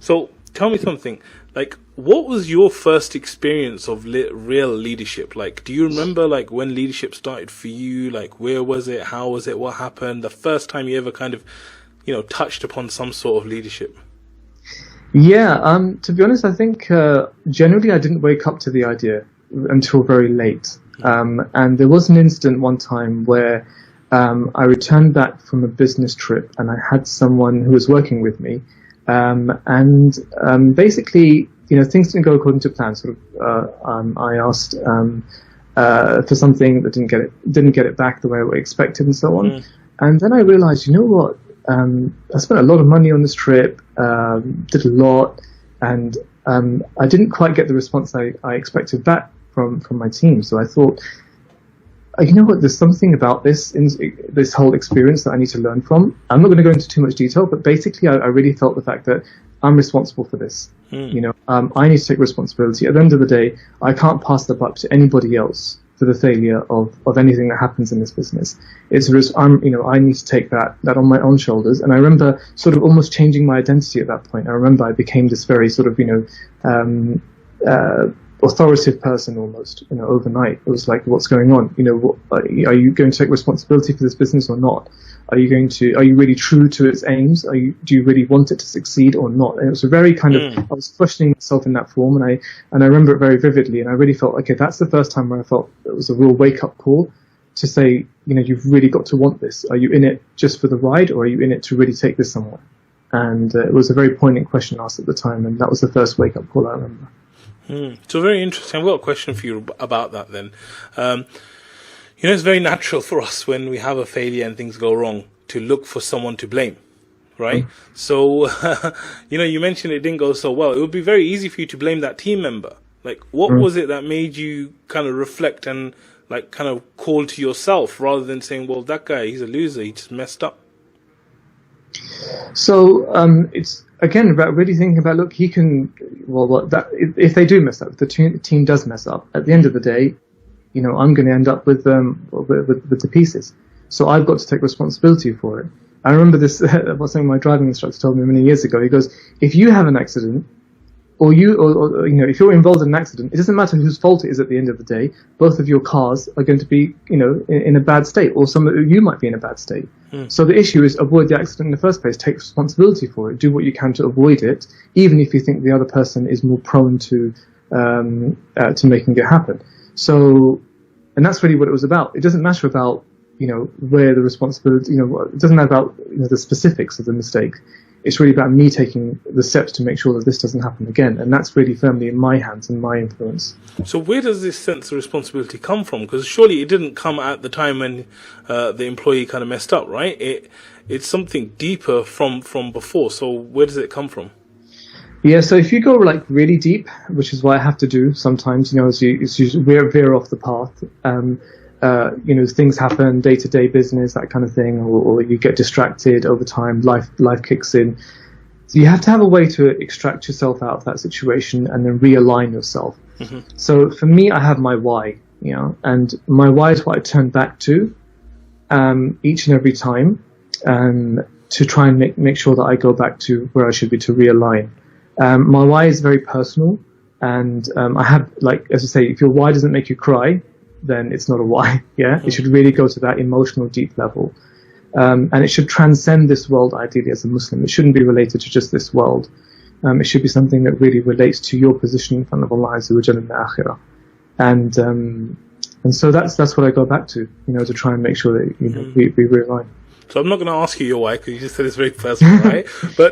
So tell me something. Like, what was your first experience of real leadership? Like, do you remember like when leadership started for you? Like, where was it? How was it? What happened? The first time you ever kind of, touched upon some sort of leadership? Yeah, to be honest, I think generally I didn't wake up to the idea until very late. And there was an incident one time where I returned back from a business trip and I had someone who was working with me. Basically, things didn't go according to plan. I asked for something that didn't get it back the way I expected, and so on. And then I realized, you know what? I spent a lot of money on this trip, did a lot, and I didn't quite get the response I expected back from my team. So I thought, you know what, there's something about this whole experience that I need to learn from. I'm not going to go into too much detail, but basically I really felt the fact that I'm responsible for this. I need to take responsibility. At the end of the day, I can't pass the buck to anybody else for the failure of anything that happens in this business. I need to take that on my own shoulders. And I remember sort of almost changing my identity at that point. I remember I became this very sort of, authoritative person almost, overnight. It was like, what's going on? Are you going to take responsibility for this business or not? Are you really true to its aims? Do you really want it to succeed or not? And it was a very kind of, I was questioning myself in that form, and I remember it very vividly, and I really felt, okay, that's the first time where I felt it was a real wake up call to say, you've really got to want this. Are you in it just for the ride, or are you in it to really take this somewhere? And it was a very poignant question asked at the time, and that was the first wake up call I remember. So very interesting. I've got a question for you about that then. It's very natural for us when we have a failure and things go wrong to look for someone to blame, right? So, you mentioned it didn't go so well. It would be very easy for you to blame that team member. Like, what was it that made you kind of reflect and like kind of call to yourself rather than saying, well, that guy, he's a loser, he just messed up? So it's again about really thinking about, look, he can. If they do mess up, if the team does mess up, at the end of the day, I'm going to end up with the pieces. So I've got to take responsibility for it. I remember this. Something my driving instructor told me many years ago. He goes, if you have an accident, or if you're involved in an accident, it doesn't matter whose fault it is at the end of the day. Both of your cars are going to be, in a bad state, or you might be in a bad state. So the issue is avoid the accident in the first place. Take responsibility for it. Do what you can to avoid it, even if you think the other person is more prone to making it happen. So, and that's really what it was about. It doesn't matter about where the responsibility. It doesn't matter about the specifics of the mistake. It's really about me taking the steps to make sure that this doesn't happen again. And that's really firmly in my hands and my influence. So where does this sense of responsibility come from? Because surely it didn't come at the time when the employee kind of messed up, right? It's something deeper from before. So where does it come from? Yeah, so if you go like really deep, which is what I have to do sometimes, as you veer off the path, things happen, day-to-day business, that kind of thing, or you get distracted over time, life kicks in. So you have to have a way to extract yourself out of that situation and then realign yourself. So for me, I have my why, and my why is what I turn back to each and every time to try and make sure that I go back to where I should be, to realign. My why is very personal, and I have, like, as I say, if your why doesn't make you cry, then it's not a why. It should really go to that emotional deep level, and it should transcend this world. Ideally, as a Muslim, it shouldn't be related to just this world. It should be something that really relates to your position in front of Allah Azza wa Jalla in the Akhirah, and so that's what I go back to, to try and make sure that we realign. So I'm not going to ask you your why, because you just said it's very personal, right? But